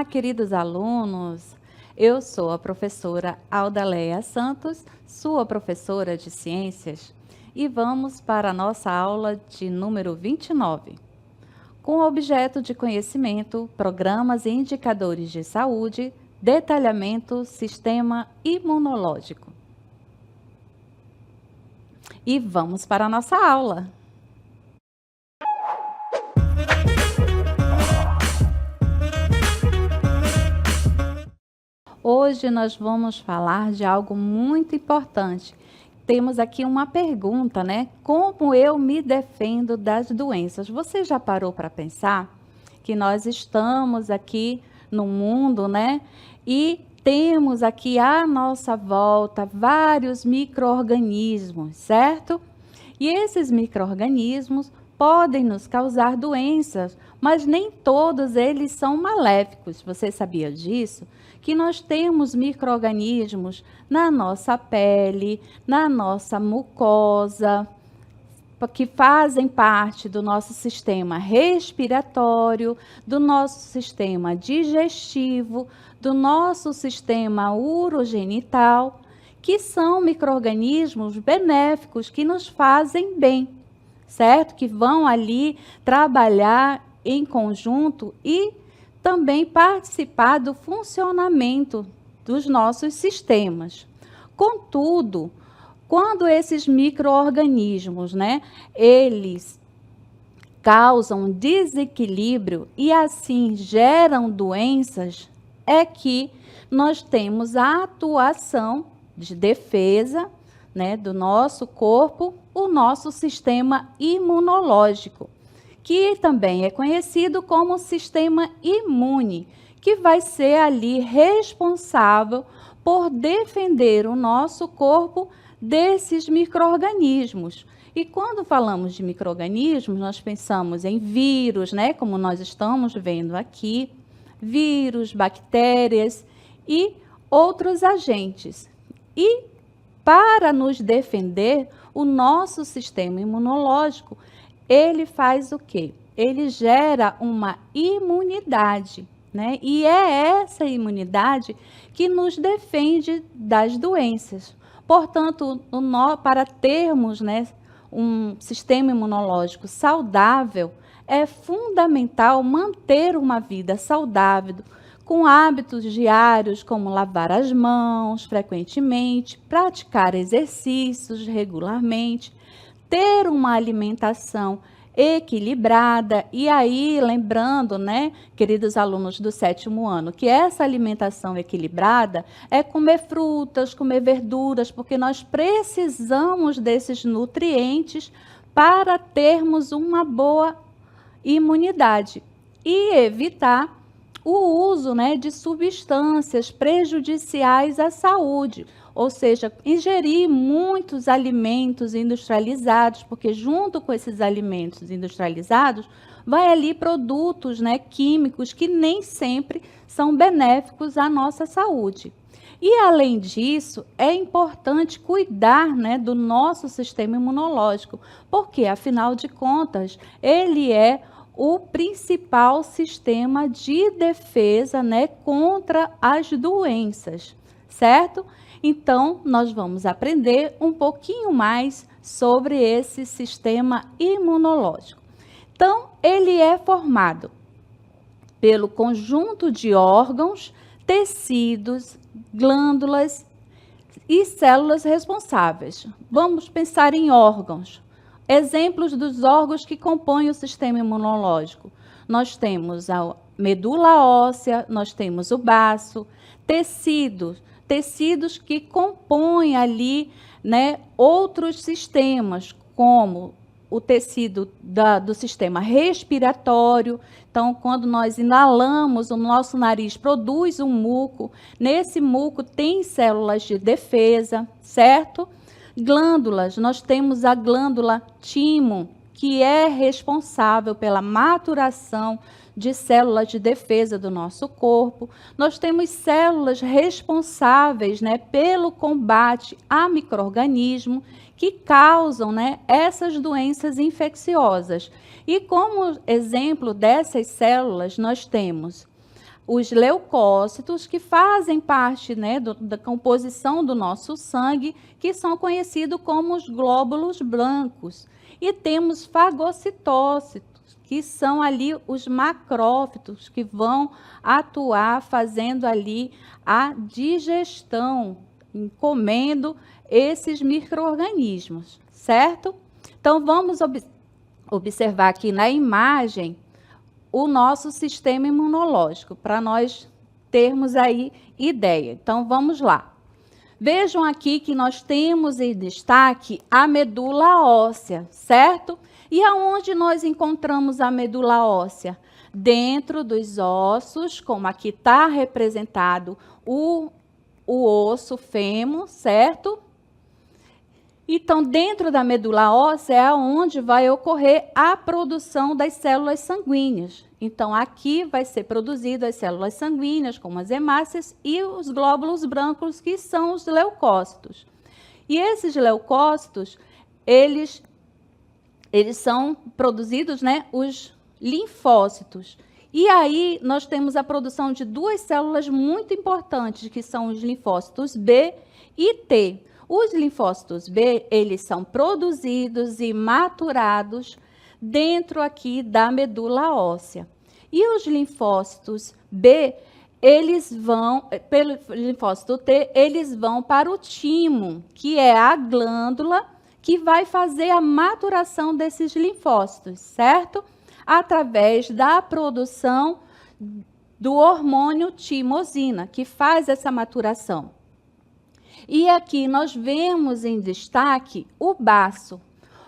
queridos alunos, eu sou a professora Aldaleia Santos, sua professora de Ciências, e vamos para a nossa aula de número 29, com o objeto de conhecimento, programas e indicadores de saúde, detalhamento, sistema imunológico. E vamos para a nossa aula. Hoje nós vamos falar de algo muito importante. Temos aqui uma pergunta, né? Como eu me defendo das doenças? Você já parou para pensar que nós estamos aqui no mundo, né? E temos aqui à nossa volta vários micro-organismos, certo? E esses micro-organismos podem nos causar doenças, mas nem todos eles são maléficos. Você sabia disso? Que nós temos micro-organismos na nossa pele, na nossa mucosa, que fazem parte do nosso sistema respiratório, do nosso sistema digestivo, do nosso sistema urogenital, que são micro-organismos benéficos que nos fazem bem, certo? Que vão ali trabalhar em conjunto e também participar do funcionamento dos nossos sistemas. Contudo, quando esses micro-organismos, né, eles causam desequilíbrio e assim geram doenças, é que nós temos a atuação de defesa, né, do nosso corpo, o nosso sistema imunológico, que também é conhecido como sistema imune, que vai ser ali responsável por defender o nosso corpo desses micro-organismos. E quando falamos de micro-organismos, nós pensamos em vírus, né, como nós estamos vendo aqui, vírus, bactérias e outros agentes. E para nos defender, o nosso sistema imunológico, ele faz o quê? Ele gera uma imunidade, né? E é essa imunidade que nos defende das doenças. Portanto, para termos, né, um sistema imunológico saudável, é fundamental manter uma vida saudável, com hábitos diários como lavar as mãos frequentemente, praticar exercícios regularmente, ter uma alimentação equilibrada. E aí, lembrando, né, queridos alunos do 7º ano, que essa alimentação equilibrada é comer frutas, comer verduras, porque nós precisamos desses nutrientes para termos uma boa imunidade e evitar o uso, né, de substâncias prejudiciais à saúde, ou seja, ingerir muitos alimentos industrializados, porque junto com esses alimentos industrializados, vai ali produtos, né, químicos que nem sempre são benéficos à nossa saúde. E, além disso, é importante cuidar, né, do nosso sistema imunológico, porque, afinal de contas, ele é o principal sistema de defesa, né, contra as doenças, certo? Então, nós vamos aprender um pouquinho mais sobre esse sistema imunológico. Então, ele é formado pelo conjunto de órgãos, tecidos, glândulas e células responsáveis. Vamos pensar em órgãos. Exemplos dos órgãos que compõem o sistema imunológico. Nós temos a medula óssea, nós temos o baço, tecidos que compõem ali, né, outros sistemas, como o tecido do sistema respiratório. Então, quando nós inalamos, o nosso nariz produz um muco. Nesse muco tem células de defesa, certo? Glândulas, nós temos a glândula timo, que é responsável pela maturação de células de defesa do nosso corpo. Nós temos células responsáveis, né, pelo combate a micro-organismos que causam, né, essas doenças infecciosas. E como exemplo dessas células, nós temos os leucócitos, que fazem parte, né, da composição do nosso sangue, que são conhecidos como os glóbulos brancos. E temos fagocitócitos, que são ali os macrófitos, que vão atuar fazendo ali a digestão, comendo esses micro-organismos, certo? Então, vamos observar aqui na imagem o nosso sistema imunológico, para nós termos aí ideia. Então, vamos lá. Vejam aqui que nós temos em destaque a medula óssea, certo? E aonde nós encontramos a medula óssea? Dentro dos ossos, como aqui está representado o osso fêmur, certo? Então, dentro da medula óssea é onde vai ocorrer a produção das células sanguíneas. Então, aqui vai ser produzido as células sanguíneas, como as hemácias, e os glóbulos brancos, que são os leucócitos. E esses leucócitos, eles são produzidos, né, os linfócitos. E aí, nós temos a produção de duas células muito importantes, que são os linfócitos B e T. Os linfócitos B, eles são produzidos e maturados dentro aqui da medula óssea. E os linfócitos B, pelo linfócito T, eles vão para o timo, que é a glândula que vai fazer a maturação desses linfócitos, certo? Através da produção do hormônio timosina, que faz essa maturação. E aqui nós vemos em destaque o baço.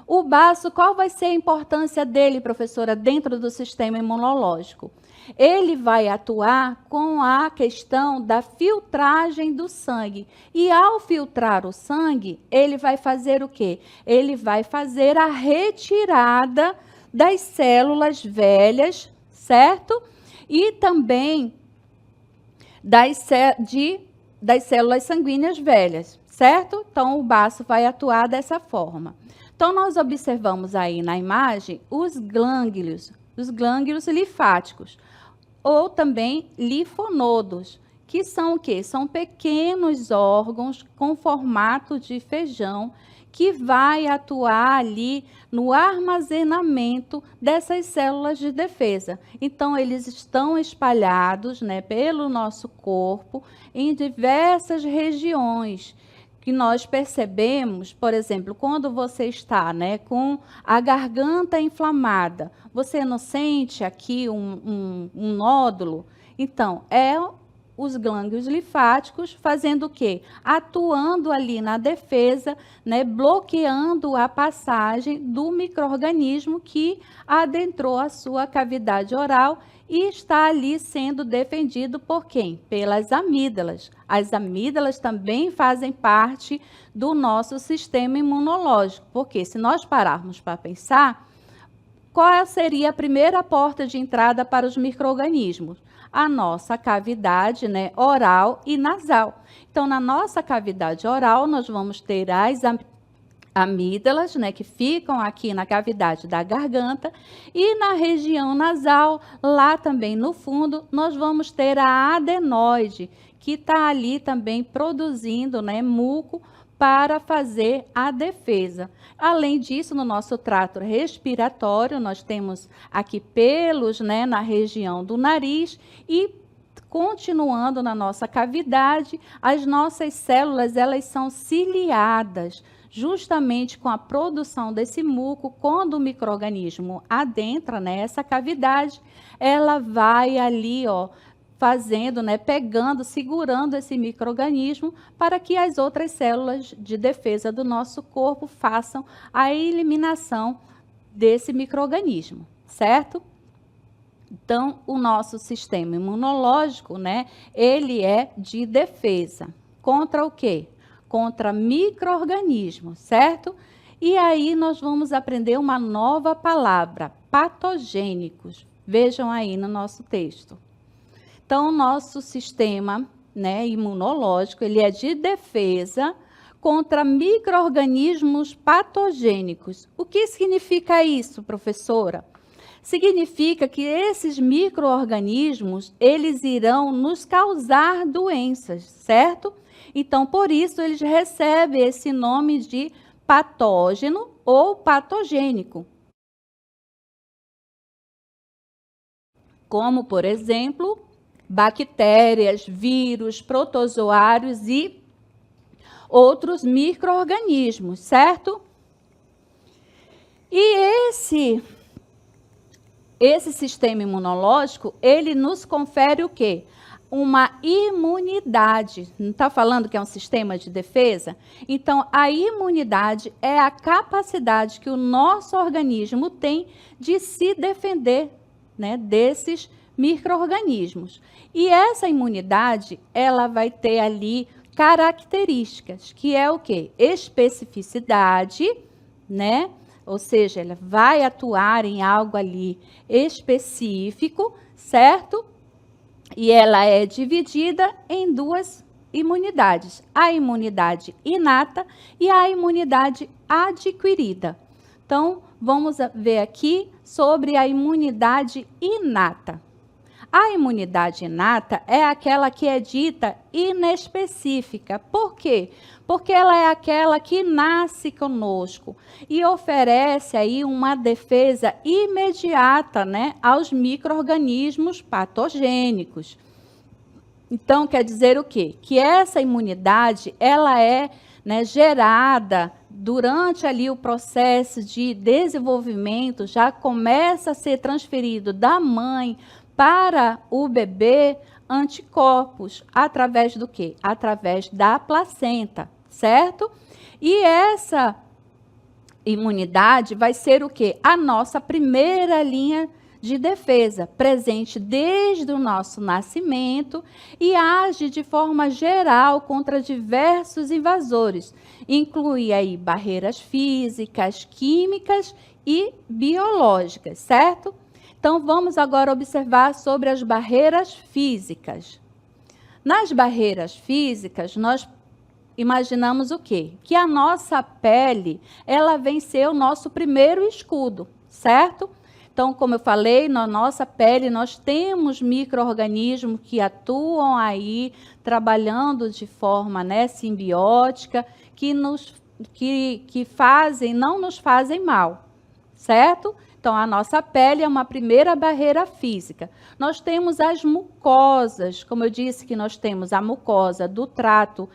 O baço, qual vai ser a importância dele, professora, dentro do sistema imunológico? Ele vai atuar com a questão da filtragem do sangue. E ao filtrar o sangue, ele vai fazer o quê? Ele vai fazer a retirada das células velhas, certo? E também das células sanguíneas velhas, certo? Então, o baço vai atuar dessa forma. Então, nós observamos aí na imagem os glândulos linfáticos, ou também linfonodos, que são o quê? São pequenos órgãos com formato de feijão, que vai atuar ali no armazenamento dessas células de defesa. Então, eles estão espalhados, né, pelo nosso corpo em diversas regiões, que nós percebemos, por exemplo, quando você está, né, com a garganta inflamada, você não sente aqui um nódulo? Então, os glândulos linfáticos fazendo o quê? Atuando ali na defesa, né, bloqueando a passagem do micro-organismo que adentrou a sua cavidade oral e está ali sendo defendido por quem? Pelas amígdalas. As amígdalas também fazem parte do nosso sistema imunológico, porque se nós pararmos para pensar, qual seria a primeira porta de entrada para os micro-organismos? A nossa cavidade, né, oral e nasal. Então, na nossa cavidade oral, nós vamos ter as amígdalas, né, que ficam aqui na cavidade da garganta, e na região nasal, lá também no fundo, nós vamos ter a adenoide, que está ali também produzindo, né, muco para fazer a defesa. Além disso, no nosso trato respiratório, nós temos aqui pelos, né, na região do nariz e continuando na nossa cavidade, as nossas células, elas são ciliadas, justamente com a produção desse muco. Quando o micro-organismo adentra nessa cavidade, ela vai ali, ó, fazendo, né, pegando, segurando esse micro-organismo para que as outras células de defesa do nosso corpo façam a eliminação desse micro-organismo, certo? Então, o nosso sistema imunológico, né, ele é de defesa. Contra o quê? Contra micro-organismos, certo? E aí nós vamos aprender uma nova palavra, patogênicos. Vejam aí no nosso texto. Então, o nosso sistema, né, imunológico, ele é de defesa contra micro-organismos patogênicos. O que significa isso, professora? significa que esses micro-organismos, eles irão nos causar doenças, certo? Então, por isso, eles recebem esse nome de patógeno ou patogênico. Como, por exemplo, bactérias, vírus, protozoários e outros micro-organismos, certo? E esse sistema imunológico, ele nos confere o quê? Uma imunidade. Não está falando que é um sistema de defesa? Então, a imunidade é a capacidade que o nosso organismo tem de se defender, né, desses micro-organismos. E essa imunidade, ela vai ter ali características, que é o quê? Especificidade, né? Ou seja, ela vai atuar em algo ali específico, certo? E ela é dividida em duas imunidades: a imunidade inata e a imunidade adquirida. Então, vamos ver aqui sobre a imunidade inata. A imunidade inata é aquela que é dita inespecífica. Por quê? Porque ela é aquela que nasce conosco e oferece aí uma defesa imediata, né, aos micro-organismos patogênicos. Então, quer dizer o quê? Que essa imunidade, ela é, né, gerada durante ali o processo de desenvolvimento, já começa a ser transferido da mãe para o bebê anticorpos, através do quê? Através da placenta, certo? E essa imunidade vai ser o quê? A nossa primeira linha de defesa, presente desde o nosso nascimento e age de forma geral contra diversos invasores. Inclui aí barreiras físicas, químicas e biológicas, certo? Então, vamos agora observar sobre as barreiras físicas. Nas barreiras físicas, nós imaginamos o quê? Que a nossa pele, ela vem ser o nosso primeiro escudo, certo? Então, como eu falei, na nossa pele nós temos micro-organismos que atuam aí, trabalhando de forma, né, simbiótica, que fazem, não nos fazem mal, certo? Então, a nossa pele é uma primeira barreira física. Nós temos as mucosas, como eu disse que nós temos a mucosa do trato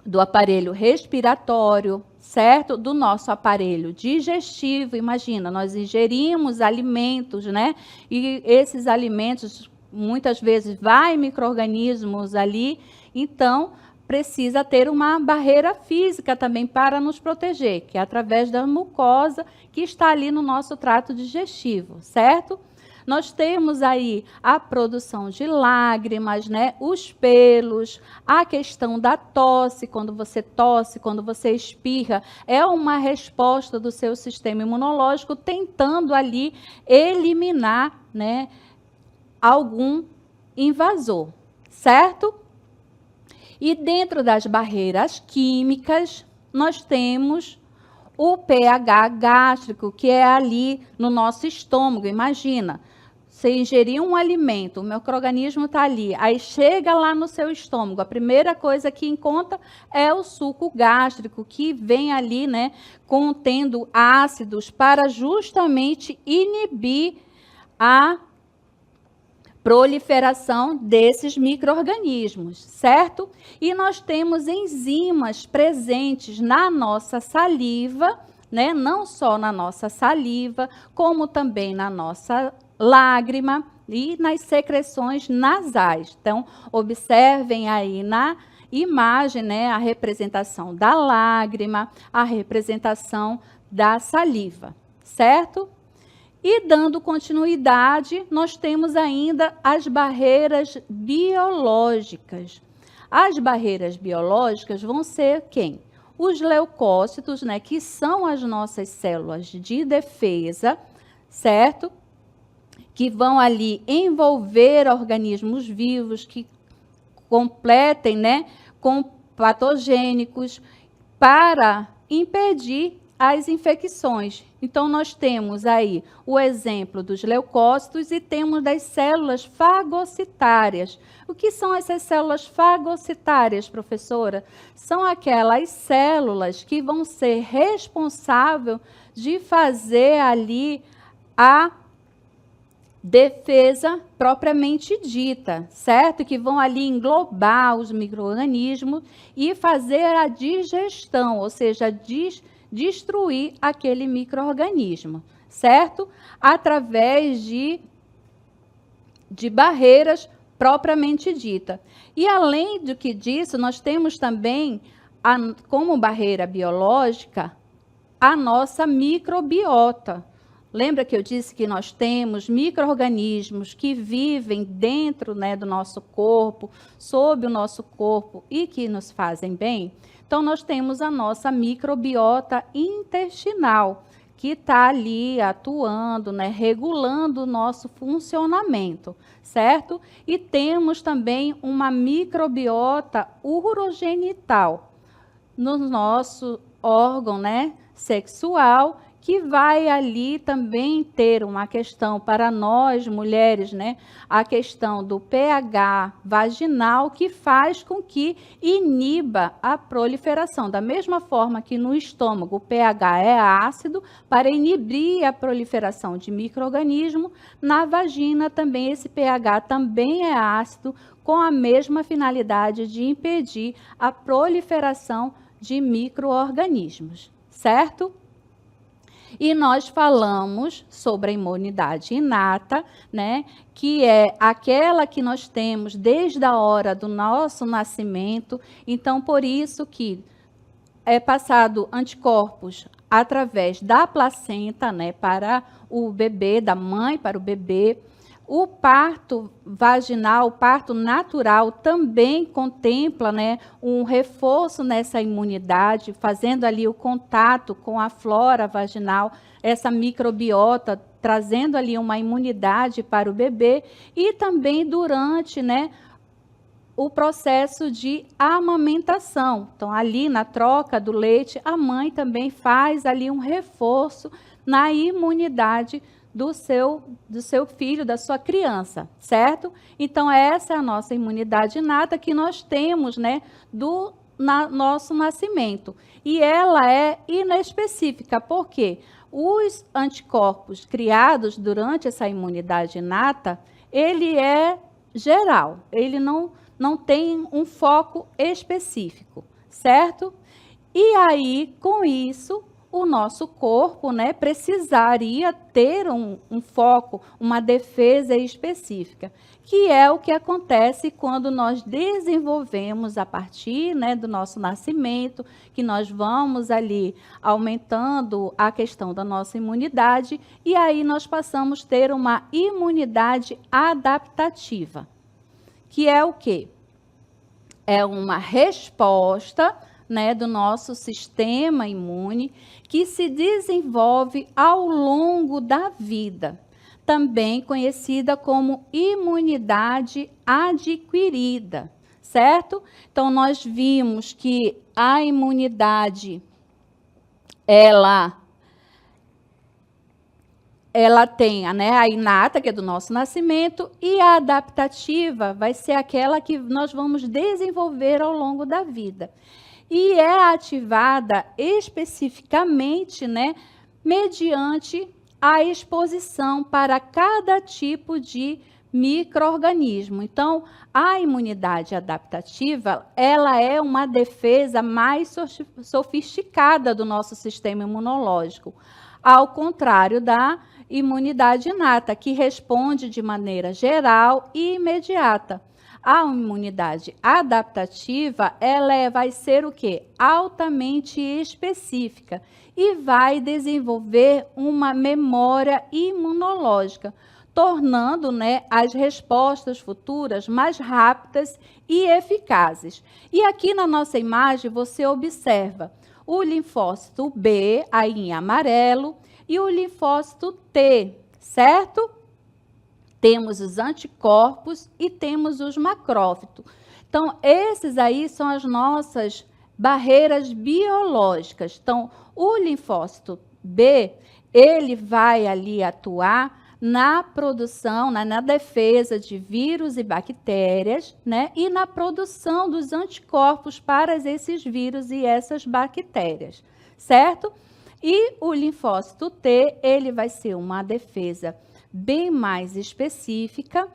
do aparelho respiratório, certo? Do nosso aparelho digestivo. Imagina, nós ingerimos alimentos, né? E esses alimentos, muitas vezes, vai micro-organismos ali, então precisa ter uma barreira física também para nos proteger, que é através da mucosa que está ali no nosso trato digestivo, certo? Nós temos aí a produção de lágrimas, né? Os pelos, a questão da tosse, quando você espirra, é uma resposta do seu sistema imunológico tentando ali eliminar, né, algum invasor, certo? E dentro das barreiras químicas, nós temos o pH gástrico, que é ali no nosso estômago. Imagina, você ingerir um alimento, o micro-organismo está ali, aí chega lá no seu estômago, a primeira coisa que encontra é o suco gástrico, que vem ali, né, contendo ácidos para justamente inibir a proliferação desses micro-organismos, certo? E nós temos enzimas presentes na nossa saliva, né? Não só na nossa saliva, como também na nossa lágrima e nas secreções nasais. Então, observem aí na imagem, né, a representação da lágrima, a representação da saliva, certo? E dando continuidade, nós temos ainda as barreiras biológicas. As barreiras biológicas vão ser quem? Os leucócitos, né, que são as nossas células de defesa, certo? Que vão ali envolver organismos vivos, que completem, né, com patogênicos, para impedir as infecções. Então, nós temos aí o exemplo dos leucócitos e temos das células fagocitárias. O que são essas células fagocitárias, professora? São aquelas células que vão ser responsáveis de fazer ali a defesa propriamente dita, certo? Que vão ali englobar os micro-organismos e fazer a digestão, ou seja, destruir aquele micro-organismo, certo? Através de barreiras propriamente dita. E além do que disso, nós temos também, como barreira biológica, a nossa microbiota. Lembra que eu disse que nós temos micro-organismos que vivem dentro, né, do nosso corpo, sob o nosso corpo e que nos fazem bem? Então, nós temos a nossa microbiota intestinal, que está ali atuando, né, regulando o nosso funcionamento, certo? E temos também uma microbiota urogenital no nosso órgão, né, sexual, que vai ali também ter uma questão para nós, mulheres, né? A questão do pH vaginal, que faz com que iniba a proliferação. Da mesma forma que no estômago o pH é ácido, para inibir a proliferação de micro-organismos, na vagina também esse pH também é ácido, com a mesma finalidade de impedir a proliferação de micro-organismos, certo? E nós falamos sobre a imunidade inata, né, que é aquela que nós temos desde a hora do nosso nascimento. Então, por isso que é passado anticorpos através da placenta, né, para o bebê, da mãe para o bebê. O parto vaginal, o parto natural, também contempla, né, um reforço nessa imunidade, fazendo ali o contato com a flora vaginal, essa microbiota, trazendo ali uma imunidade para o bebê, e também durante, né, o processo de amamentação. Então, ali na troca do leite, a mãe também faz ali um reforço na imunidade do seu filho, da sua criança, certo? Então, essa é a nossa imunidade inata que nós temos, né, do nosso nascimento. E ela é inespecífica, porque os anticorpos criados durante essa imunidade inata, ele é geral, ele não tem um foco específico, certo? E aí, com isso, o nosso corpo, né, precisaria ter um foco, uma defesa específica, que é o que acontece quando nós desenvolvemos a partir, né, do nosso nascimento, que nós vamos ali aumentando a questão da nossa imunidade, e aí nós passamos a ter uma imunidade adaptativa, que é o quê? É uma resposta, né, do nosso sistema imune, que se desenvolve ao longo da vida, também conhecida como imunidade adquirida, certo? Então, nós vimos que a imunidade, ela tem, né, a inata, que é do nosso nascimento, e a adaptativa vai ser aquela que nós vamos desenvolver ao longo da vida. E é ativada especificamente, né, mediante a exposição para cada tipo de micro-organismo. Então, a imunidade adaptativa, ela é uma defesa mais sofisticada do nosso sistema imunológico, ao contrário da imunidade inata, que responde de maneira geral e imediata. A imunidade adaptativa, ela vai ser o quê? Altamente específica e vai desenvolver uma memória imunológica, tornando, né, as respostas futuras mais rápidas e eficazes. E aqui na nossa imagem você observa o linfócito B, aí em amarelo, e o linfócito T, certo? Temos os anticorpos e temos os macrófitos. Então, esses aí são as nossas barreiras biológicas. Então, o linfócito B, ele vai ali atuar na produção, na defesa de vírus e bactérias, né? E na produção dos anticorpos para esses vírus e essas bactérias, certo? E o linfócito T, ele vai ser uma defesa bem mais específica,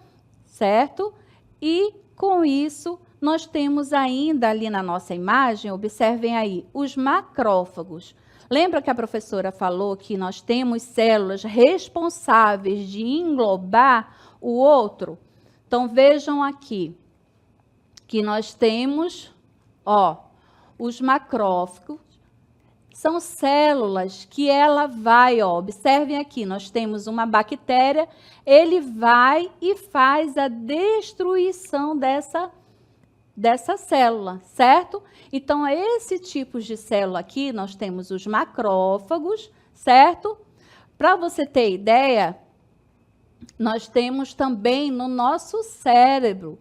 certo? E com isso, nós temos ainda ali na nossa imagem, observem aí, os macrófagos. Lembra que a professora falou que nós temos células responsáveis de englobar o outro? Então, vejam aqui que nós temos, os macrófagos. São células que ela vai, observem aqui, nós temos uma bactéria, ele vai e faz a destruição dessa célula, certo? Então, esse tipo de célula aqui, nós temos os macrófagos, certo? Para você ter ideia, nós temos também no nosso cérebro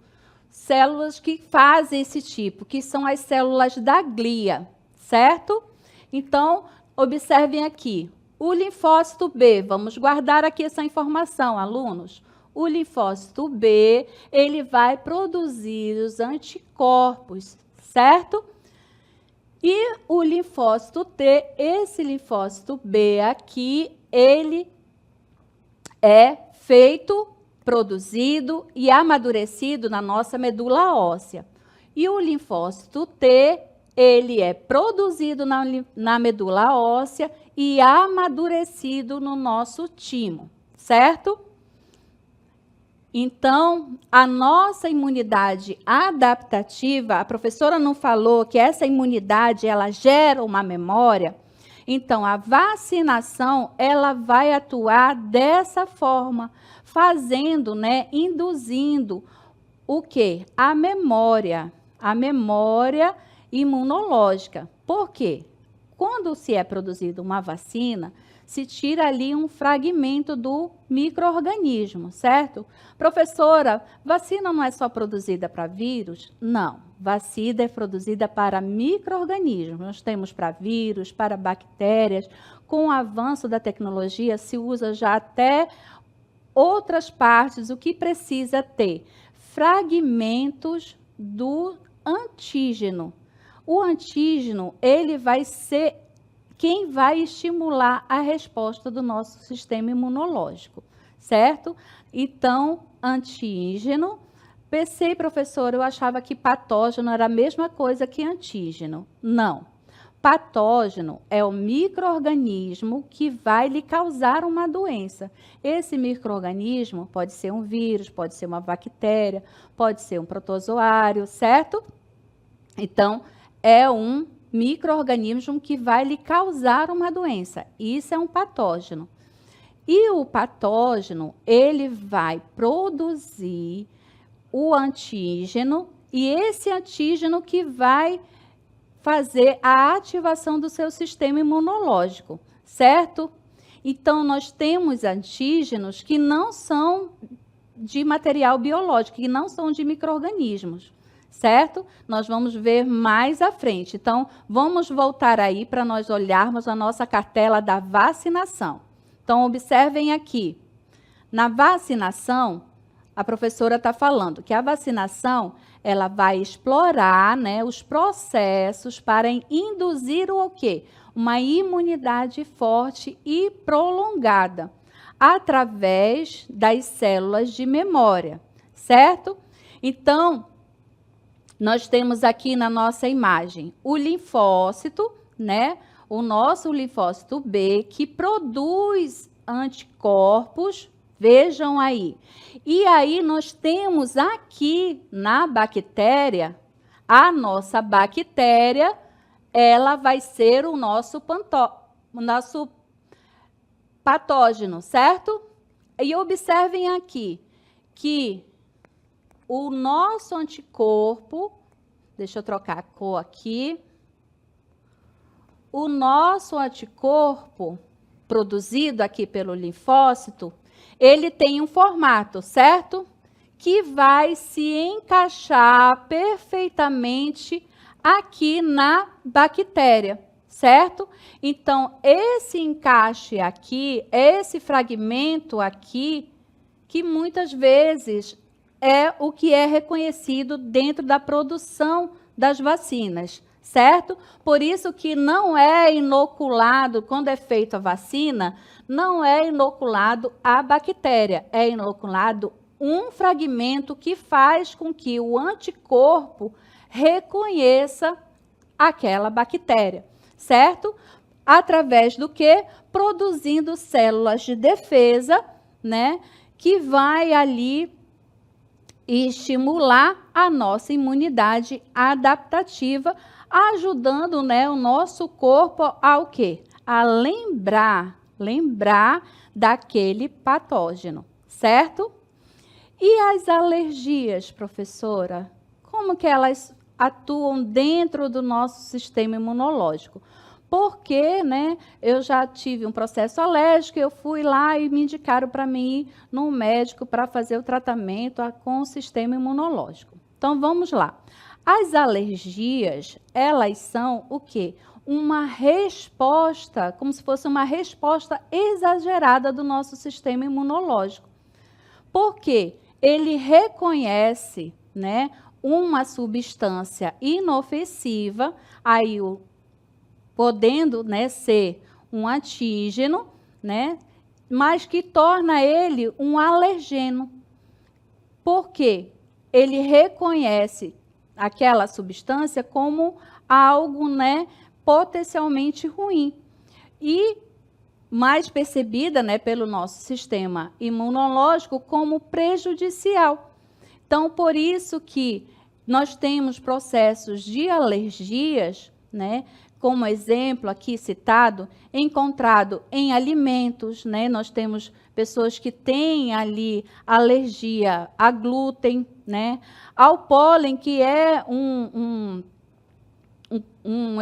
células que fazem esse tipo, que são as células da glia, certo? Então, observem aqui, o linfócito B, vamos guardar aqui essa informação, alunos. O linfócito B, ele vai produzir os anticorpos, certo? E o linfócito T, esse linfócito B aqui, ele é feito, produzido e amadurecido na nossa medula óssea. E o linfócito T, ele é produzido na medula óssea e amadurecido no nosso timo, certo? Então, a nossa imunidade adaptativa, a professora não falou que essa imunidade, ela gera uma memória? Então, a vacinação, ela vai atuar dessa forma, fazendo, induzindo o quê? A memória imunológica. Por quê? Quando se é produzida uma vacina, se tira ali um fragmento do micro-organismo, certo? Professora, vacina não é só produzida para vírus? Não, vacina é produzida para micro-organismos. Nós temos para vírus, para bactérias. Com o avanço da tecnologia, se usa já até outras partes. O que precisa ter? Fragmentos do antígeno. O antígeno, ele vai ser quem vai estimular a resposta do nosso sistema imunológico, certo? Então, antígeno. Pensei, professora, eu achava que patógeno era a mesma coisa que antígeno. Não. Patógeno é o micro-organismo que vai lhe causar uma doença. Esse micro-organismo pode ser um vírus, pode ser uma bactéria, pode ser um protozoário, certo? Então, é um micro-organismo que vai lhe causar uma doença. Isso é um patógeno. E o patógeno, ele vai produzir o antígeno, e esse antígeno que vai fazer a ativação do seu sistema imunológico, certo? Então, nós temos antígenos que não são de material biológico, que não são de micro-organismos, certo? Nós vamos ver mais à frente. Então, vamos voltar aí para nós olharmos a nossa cartela da vacinação. Então, observem aqui. Na vacinação, a professora está falando que a vacinação, ela vai explorar, os processos para induzir o quê? Uma imunidade forte e prolongada, através das células de memória, certo? Então, nós temos aqui na nossa imagem o linfócito, o nosso linfócito B, que produz anticorpos, vejam aí. E aí nós temos aqui na bactéria, a nossa bactéria, ela vai ser o nosso patógeno, certo? E observem aqui que o nosso anticorpo, deixa eu trocar a cor aqui, o nosso anticorpo produzido aqui pelo linfócito, ele tem um formato, certo? Que vai se encaixar perfeitamente aqui na bactéria, certo? Então, esse encaixe aqui, esse fragmento aqui, que muitas vezes é o que é reconhecido dentro da produção das vacinas, certo? Por isso que não é inoculado, quando é feita a vacina, não é inoculado a bactéria, é inoculado um fragmento que faz com que o anticorpo reconheça aquela bactéria, certo? Através do quê? Produzindo células de defesa, né? Que vai ali estimular a nossa imunidade adaptativa, ajudando, né, o nosso corpo ao quê? A lembrar daquele patógeno, certo? E as alergias, professora? Como que elas atuam dentro do nosso sistema imunológico? Porque, né, eu já tive um processo alérgico, eu fui lá e me indicaram para mim ir num médico para fazer o tratamento com o sistema imunológico. Então, vamos lá. As alergias, elas são o quê? Uma resposta, como se fosse uma resposta exagerada do nosso sistema imunológico. Por quê? Ele reconhece, né, uma substância inofensiva, aí podendo, né, ser um antígeno, né, mas que torna ele um alergeno. Por quê? Ele reconhece aquela substância como algo, né, potencialmente ruim. E mais percebida, né, pelo nosso sistema imunológico como prejudicial. Então, por isso que nós temos processos de alergias, né, como exemplo aqui citado, encontrado em alimentos, né? Nós temos pessoas que têm ali alergia a glúten, né? Ao pólen, que é um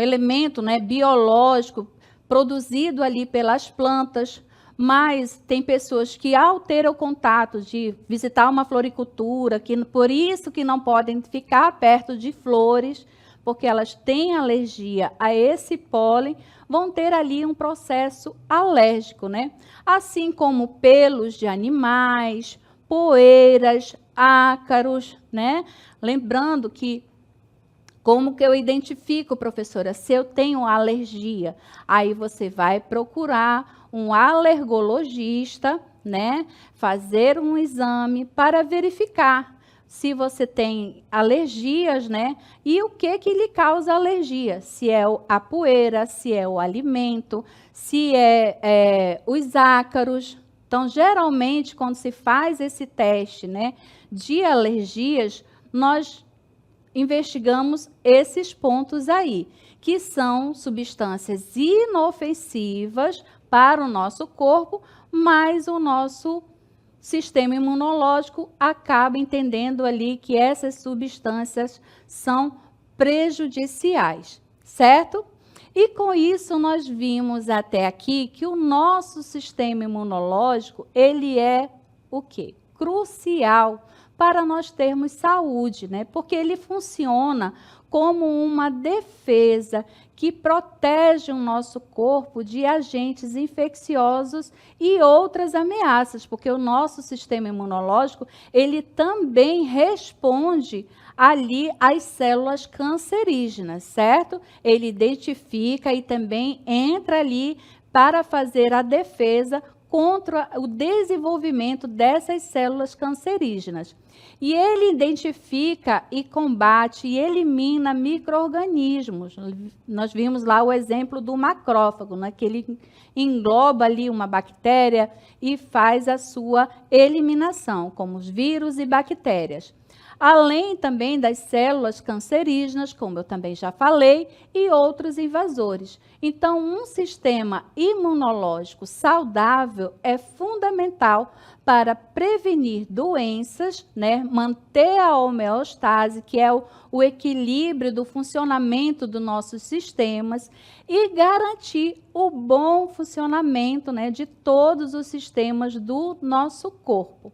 elemento, né, biológico produzido ali pelas plantas, mas tem pessoas que, ao ter o contato de visitar uma floricultura, que por isso que não podem ficar perto de flores, porque elas têm alergia a esse pólen, vão ter ali um processo alérgico, né? Assim como pelos de animais, poeiras, ácaros, né? Lembrando que, como que eu identifico, professora, se eu tenho alergia? Aí você vai procurar um alergologista, né? Fazer um exame para verificar se você tem alergias, né? E o que lhe causa alergia? Se é a poeira, se é o alimento, se é os ácaros. Então, geralmente, quando se faz esse teste, né, de alergias, nós investigamos esses pontos aí, que são substâncias inofensivas para o nosso corpo, mas o nosso sistema imunológico acaba entendendo ali que essas substâncias são prejudiciais, certo? E com isso nós vimos até aqui que o nosso sistema imunológico, ele é o quê? Crucial para nós termos saúde, né? Porque ele funciona como uma defesa que protege o nosso corpo de agentes infecciosos e outras ameaças, porque o nosso sistema imunológico, ele também responde ali às células cancerígenas, certo? Ele identifica e também entra ali para fazer a defesa contra o desenvolvimento dessas células cancerígenas. E ele identifica e combate e elimina micro-organismos. Nós vimos lá o exemplo do macrófago, né, que ele engloba ali uma bactéria e faz a sua eliminação, como os vírus e bactérias. Além também das células cancerígenas, como eu também já falei, e outros invasores. Então, um sistema imunológico saudável é fundamental para prevenir doenças, né? Manter a homeostase, que é o equilíbrio do funcionamento dos nossos sistemas, e garantir o bom funcionamento, né, de todos os sistemas do nosso corpo.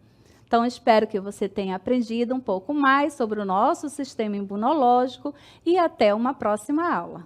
Então, espero que você tenha aprendido um pouco mais sobre o nosso sistema imunológico e até uma próxima aula.